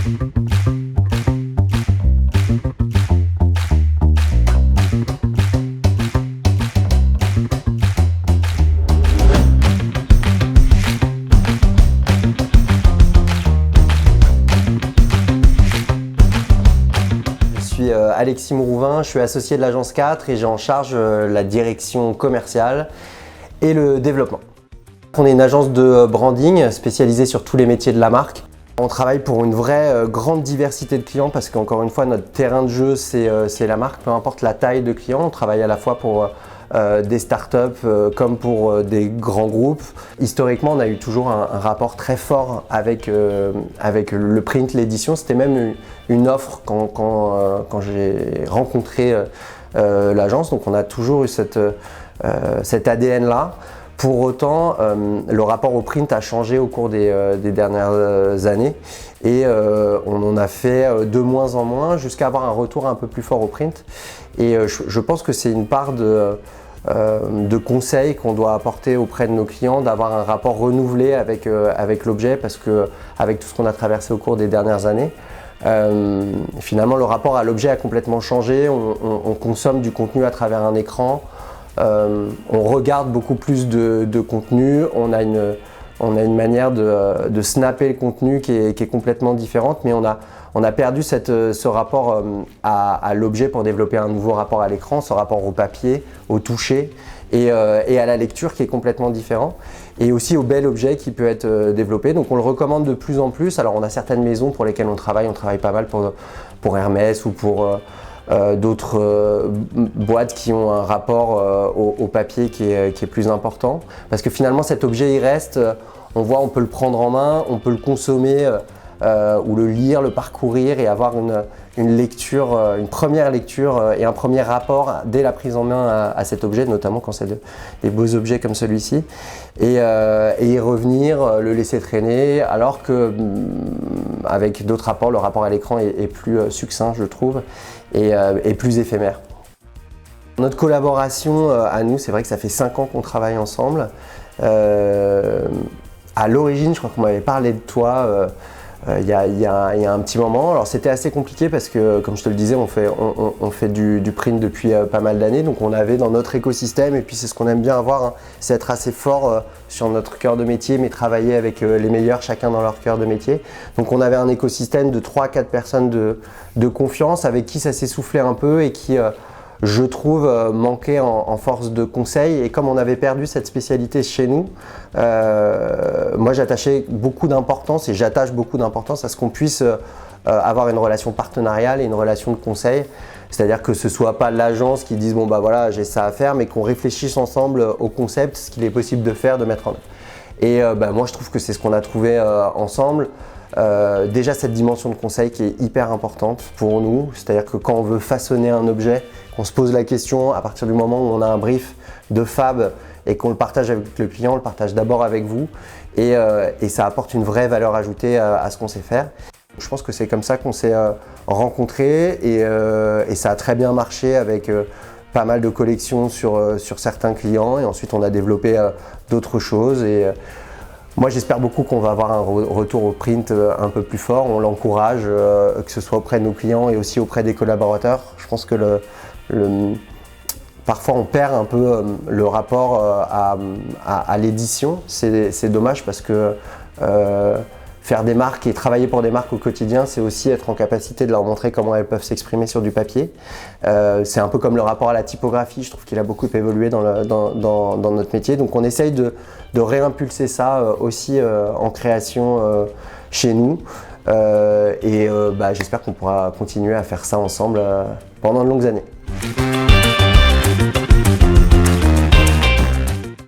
Je suis Alexis Mourouvin, je suis associé de l'agence 4 et j'ai en charge la direction commerciale et le développement. On est une agence de branding spécialisée sur tous les métiers de la marque. On travaille pour une vraie grande diversité de clients parce qu'encore une fois notre terrain de jeu c'est la marque, peu importe la taille de client. On travaille à la fois pour des startups comme pour des grands groupes. Historiquement, on a eu toujours un rapport très fort avec le print, l'édition. C'était même une offre quand j'ai rencontré l'agence. Donc on a toujours eu cet ADN-là. Pour autant, le rapport au print a changé au cours des dernières années et on en a fait de moins en moins jusqu'à avoir un retour un peu plus fort au print. Et je pense que c'est une part de conseils qu'on doit apporter auprès de nos clients, d'avoir un rapport renouvelé avec l'objet parce que avec tout ce qu'on a traversé au cours des dernières années, finalement le rapport à l'objet a complètement changé. On consomme du contenu à travers un écran. On regarde beaucoup plus de contenu, on a une manière de snapper le contenu qui est complètement différente, mais on a perdu ce rapport à l'objet pour développer un nouveau rapport à l'écran, ce rapport au papier, au toucher et à la lecture qui est complètement différent, et aussi au bel objet qui peut être développé. Donc on le recommande de plus en plus. Alors on a certaines maisons pour lesquelles on travaille pas mal pour Hermès ou pour d'autres boîtes qui ont un rapport au papier qui est plus important, parce que finalement cet objet il reste, on peut le prendre en main, on peut le consommer ou le lire, le parcourir et avoir une lecture, une première lecture et un premier rapport dès la prise en main à cet objet, notamment quand c'est des beaux objets comme celui-ci, et y revenir, le laisser traîner, alors que avec d'autres rapports, le rapport à l'écran est plus succinct, je trouve, et plus éphémère. Notre collaboration à nous, c'est vrai que ça fait 5 ans qu'on travaille ensemble. À l'origine, je crois qu'on m'avait parlé de toi il y a un petit moment. Alors c'était assez compliqué parce que, comme je te le disais, on fait du print depuis pas mal d'années, donc on avait dans notre écosystème, et puis c'est ce qu'on aime bien avoir, hein, c'est être assez fort sur notre cœur de métier, mais travailler avec les meilleurs, chacun dans leur cœur de métier. Donc on avait un écosystème de 3-4 personnes de confiance avec qui ça s'essoufflait un peu et qui, je trouve, manquait en force de conseil. Et comme on avait perdu cette spécialité chez nous, moi j'attachais beaucoup d'importance et j'attache beaucoup d'importance à ce qu'on puisse avoir une relation partenariale et une relation de conseil. C'est-à-dire que ce ne soit pas l'agence qui dise bon bah voilà j'ai ça à faire, mais qu'on réfléchisse ensemble au concept, ce qu'il est possible de faire, de mettre en œuvre. Et moi je trouve que c'est ce qu'on a trouvé ensemble. Déjà cette dimension de conseil qui est hyper importante pour nous, c'est-à-dire que quand on veut façonner un objet, qu'on se pose la question à partir du moment où on a un brief de fab et qu'on le partage avec le client, on le partage d'abord avec vous, et ça apporte une vraie valeur ajoutée à ce qu'on sait faire. Je pense que c'est comme ça qu'on s'est rencontrés et ça a très bien marché avec pas mal de collections sur certains clients, et ensuite on a développé d'autres choses. Moi j'espère beaucoup qu'on va avoir un retour au print un peu plus fort. On l'encourage, que ce soit auprès de nos clients et aussi auprès des collaborateurs. Je pense que parfois on perd un peu le rapport à l'édition. C'est dommage parce que faire des marques et travailler pour des marques au quotidien, c'est aussi être en capacité de leur montrer comment elles peuvent s'exprimer sur du papier. C'est un peu comme le rapport à la typographie, je trouve qu'il a beaucoup évolué dans notre métier. Donc on essaye de réimpulser ça aussi en création chez nous. J'espère qu'on pourra continuer à faire ça ensemble pendant de longues années.